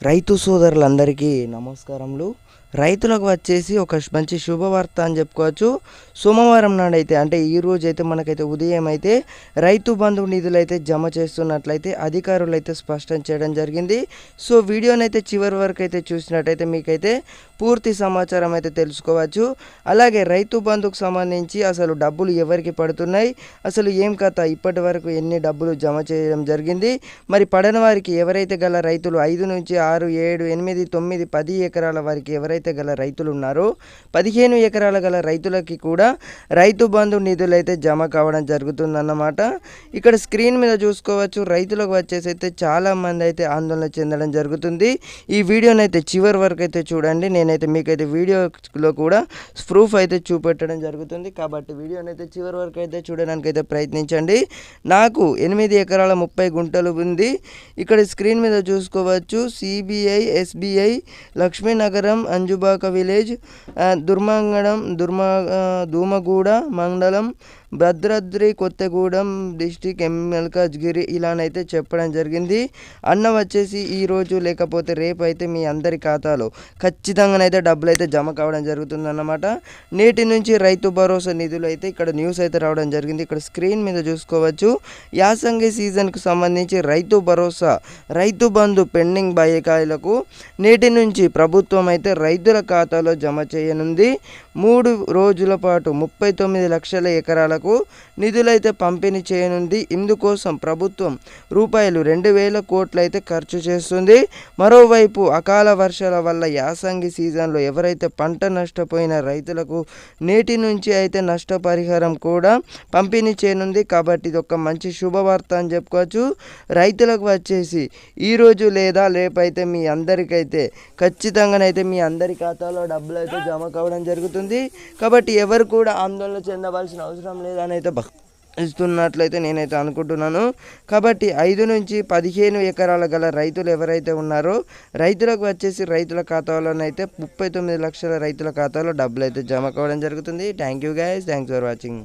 రైతు సోదరులందరికీ నమస్కారములు. రైతులకు వచ్చేసి ఒక మంచి శుభవార్త అని చెప్పుకోవచ్చు. సోమవారం నాడైతే అంటే ఈ రోజు అయితే మనకైతే ఉదయం అయితే రైతు బంధు నిధులు అయితే జమ చేస్తున్నట్లయితే అధికారులు అయితే స్పష్టం చేయడం జరిగింది. సో వీడియోనైతే చివరి వరకు అయితే చూసినట్టయితే మీకైతే పూర్తి సమాచారం అయితే తెలుసుకోవచ్చు. అలాగే రైతు బంధుకు సంబంధించి అసలు డబ్బులు ఎవరికి పడుతున్నాయి, అసలు ఏం కథ, ఇప్పటి వరకు ఎన్ని డబ్బులు జమ చేయడం జరిగింది, మరి పడని వారికి ఎవరైతే గల రైతులు 5 నుంచి 6, 7, 8, 9, 10 ఎకరాల వారికి ఎవరైతే గల రైతులు ఉన్నారో 15 ఎకరాల గల రైతులకి కూడా రైతు బంధు నిధులు అయితే జమ కావడం జరుగుతుందన్నమాట. ఇక్కడ స్క్రీన్ మీద చూసుకోవచ్చు. రైతులకు వచ్చేసి అయితే చాలా మంది అయితే ఆందోళన చెందడం జరుగుతుంది. ఈ వీడియోనైతే చివరి వరకు అయితే చూడండి. నేనైతే మీకైతే వీడియోలో కూడా ప్రూఫ్ అయితే చూపెట్టడం జరుగుతుంది. కాబట్టి వీడియోనైతే చివరి వరకు అయితే చూడడానికి అయితే ప్రయత్నించండి. నాకు 8 ఎకరాల 30 గుంటలు ఉంది. ఇక్కడ స్క్రీన్ మీద చూసుకోవచ్చు. సిబిఐ, ఎస్బిఐ, లక్ష్మీనగరం, అంజుబాక విలేజ్, దూమగూడ మండలం, భద్రాద్రి కొత్తగూడెం డిస్టిక్, మల్కాజ్గిరి ఇలానైతే చెప్పడం జరిగింది. అన్న వచ్చేసి ఈరోజు లేకపోతే రేపు అయితే మీ అందరి ఖాతాలో ఖచ్చితంగానైతే డబ్బులు అయితే జమ కావడం జరుగుతుందన్నమాట. నేటి నుంచి రైతు భరోసా నిధులు అయితే ఇక్కడ న్యూస్ అయితే రావడం జరిగింది. ఇక్కడ స్క్రీన్ మీద చూసుకోవచ్చు. యాసంగి సీజన్కు సంబంధించి రైతు భరోసా, రైతు బంధు పెండింగ్ బకాయిలకు నేటి నుంచి ప్రభుత్వం అయితే రైతుల ఖాతాలో జమ చేయనుంది. 3 రోజుల పాటు 39 లక్షల ఎకరాలకు నిధులైతే పంపిణీ చేయనుంది. ఇందుకోసం ప్రభుత్వం రూపాయలు 2,000 కోట్లు అయితే ఖర్చు చేస్తుంది. మరోవైపు అకాల వర్షాల వల్ల యాసంగి సీజన్లో ఎవరైతే పంట నష్టపోయిన రైతులకు నేటి నుంచి అయితే నష్టపరిహారం కూడా పంపిణీ చేయనుంది. కాబట్టి ఇది ఒక మంచి శుభవార్త అని చెప్పుకోవచ్చు. రైతులకు వచ్చేసి ఈరోజు లేదా రేపైతే మీ అందరికైతే ఖచ్చితంగానైతే మీ అందరి ఖాతాలో డబ్బులు అయితే జమ కావడం జరుగుతుంది. కాబట్టి ఎవరు కూడా ఆందోళన చెందవలసిన అవసరం లేదని అయితే ఇస్తున్నట్లయితే నేనైతే అనుకుంటున్నాను. కాబట్టి 5 నుంచి 15 ఎకరాల గల రైతులు ఎవరైతే ఉన్నారో రైతులకు వచ్చేసి రైతుల ఖాతాలోనైతే 39 లక్షల రైతుల ఖాతాలో డబ్బులు అయితే జమ కావడం జరుగుతుంది. Thank you guys, thanks for watching.